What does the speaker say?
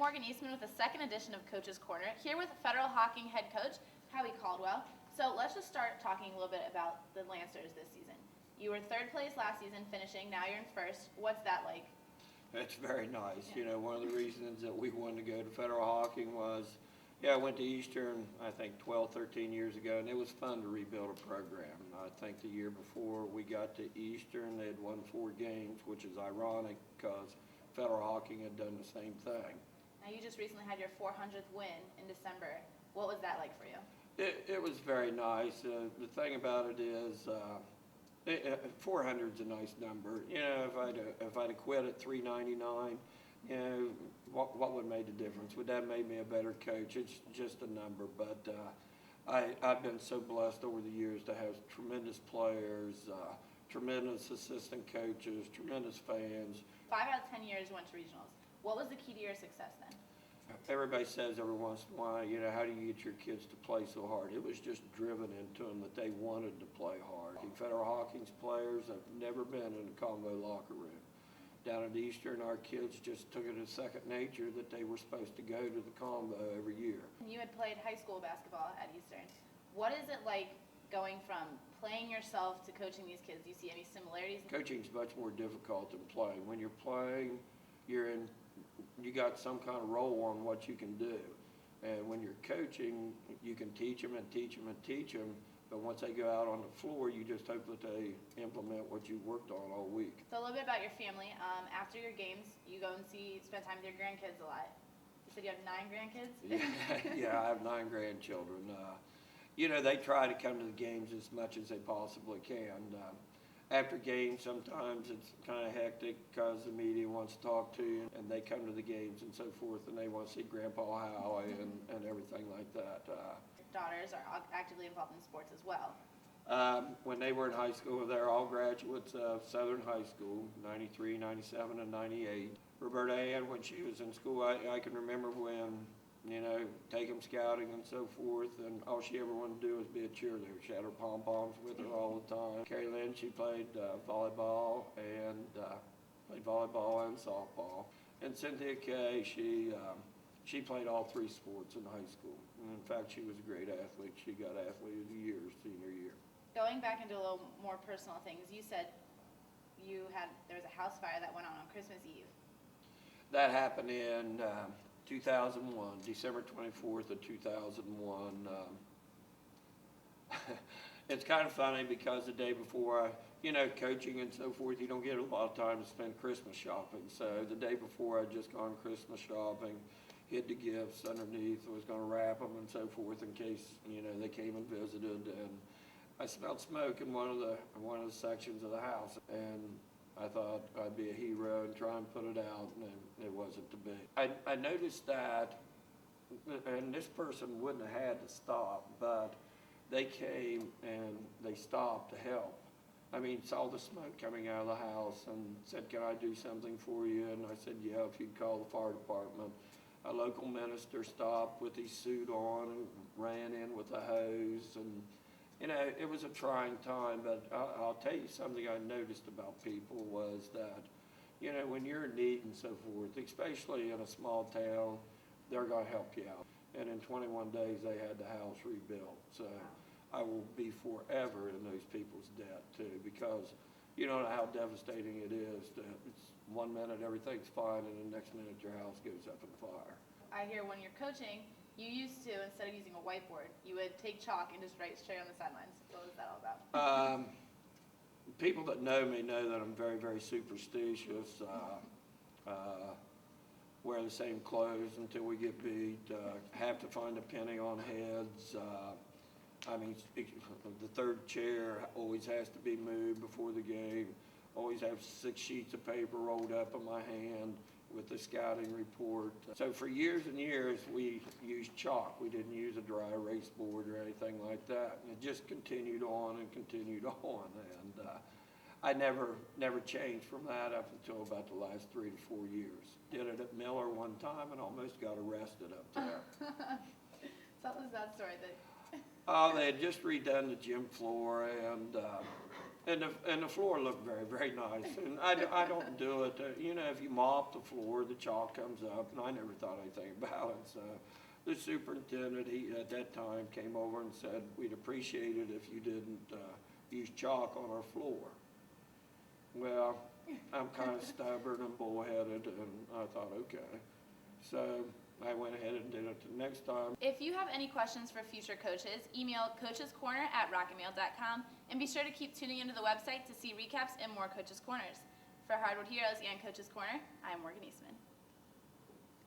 Morgan Eastman with the second edition of Coach's Corner, here with Federal Hocking head coach Howie Caldwell. So let's just start talking a little bit about the Lancers this season. You were third place last season, finishing. Now you're in first. What's that like? It's very nice. Yeah. You know, one of the reasons that we wanted to go to Federal Hocking was, I went to Eastern, I think 12, 13 years ago, and it was fun to rebuild a program. I think the year before we got to Eastern, they had won 4 games, which is ironic because Federal Hocking had done the same thing. Now you just recently had your 400th win in December. What was that like for you? It was very nice. The thing about it is, 400 is a nice number. You know, if I'd have quit at 399, you know, what would have made the difference? Would that have made me a better coach? It's just a number. But I've been so blessed over the years to have tremendous players, tremendous assistant coaches, tremendous fans. 5 out of 10 years you went to regionals. What was the key to your success then? Everybody says every once in a while, you know, how do you get your kids to play so hard? It was just driven into them that they wanted to play hard. Federal Hocking's players have never been in a combo locker room. Down at Eastern, our kids just took it as second nature that they were supposed to go to the combo every year. You had played high school basketball at Eastern. What is it like going from playing yourself to coaching these kids? Do you see any similarities? Coaching's much more difficult than playing. When you're playing, you got some kind of role on what you can do. And when you're coaching, you can teach them and teach them and teach them, but once they go out on the floor, you just hope that they implement what you worked on all week. So a little bit about your family. After your games, you go and spend time with your grandkids a lot. You said you have 9 grandkids? Yeah, I have 9 grandchildren. You know, they try to come to the games as much as they possibly can. After games, sometimes it's kind of hectic because the media wants to talk to you, and they come to the games and so forth, and they want to see Grandpa Howie and everything like that. Daughters are actively involved in sports as well. When they were in high school, they're all graduates of Southern High School, 93, 97, and 98. Roberta Ann, when she was in school, I can remember when, you know, take them scouting and so forth, and all she ever wanted to do was be a cheerleader. She had her pom-poms with her all the time. Carrie Lynn, she played volleyball and softball. And Cynthia Kay, she played all 3 sports in high school. And in fact, she was a great athlete. She got Athlete of the Year senior year. Going back into a little more personal things, you said there was a house fire that went on Christmas Eve. That happened in 2001, December 24th of 2001. It's kind of funny because the day before, you know, coaching and so forth, you don't get a lot of time to spend Christmas shopping. So the day before, I'd just gone Christmas shopping, hid the gifts underneath, was going to wrap them and so forth in case, you know, they came and visited. And I smelled smoke in one of the sections of the house, and I thought I'd be a hero and try and put it out, and it wasn't to be. I noticed that, and this person wouldn't have had to stop, but they came and they stopped to help. I mean, saw the smoke coming out of the house and said, "Can I do something for you?" And I said, "Yeah, if you'd call the fire department." A local minister stopped with his suit on and ran in with a hose, and you know, it was a trying time, but I'll tell you something I noticed about people was that, you know, when you're in need and so forth, especially in a small town, they're going to help you out. And in 21 days, they had the house rebuilt. So I will be forever in those people's debt, too, because you don't know how devastating it is. It's 1 minute everything's fine, and the next minute your house goes up in fire. I hear when you're coaching, you used to, instead of using a whiteboard, you would take chalk and just write straight on the sidelines. What was that all about? People that know me know that I'm very, very superstitious. Wear the same clothes until we get beat. Have to find a penny on heads. I mean, the third chair always has to be moved before the game. Always have 6 sheets of paper rolled up in my hand with the scouting report. So for years and years, we used chalk. We didn't use a dry erase board or anything like that. And it just continued on and continued on. And I never changed from that up until about the last 3 to 4 years. Did it at Miller one time and almost got arrested up there. So what was that story? They had just redone the gym floor, and And the floor looked very, very nice. And I don't do it, you know, if you mop the floor, the chalk comes up, and I never thought anything about it. So the superintendent, he at that time came over and said, we'd appreciate it if you didn't use chalk on our floor. Well, I'm kind of stubborn and bullheaded, and I thought, okay. So I went ahead and did it the next time. If you have any questions for future coaches, email coachescorner@rocketmail.com, and be sure to keep tuning into the website to see recaps and more Coaches Corners. For Hardwood Heroes and Coaches Corner, I'm Morgan Eastman.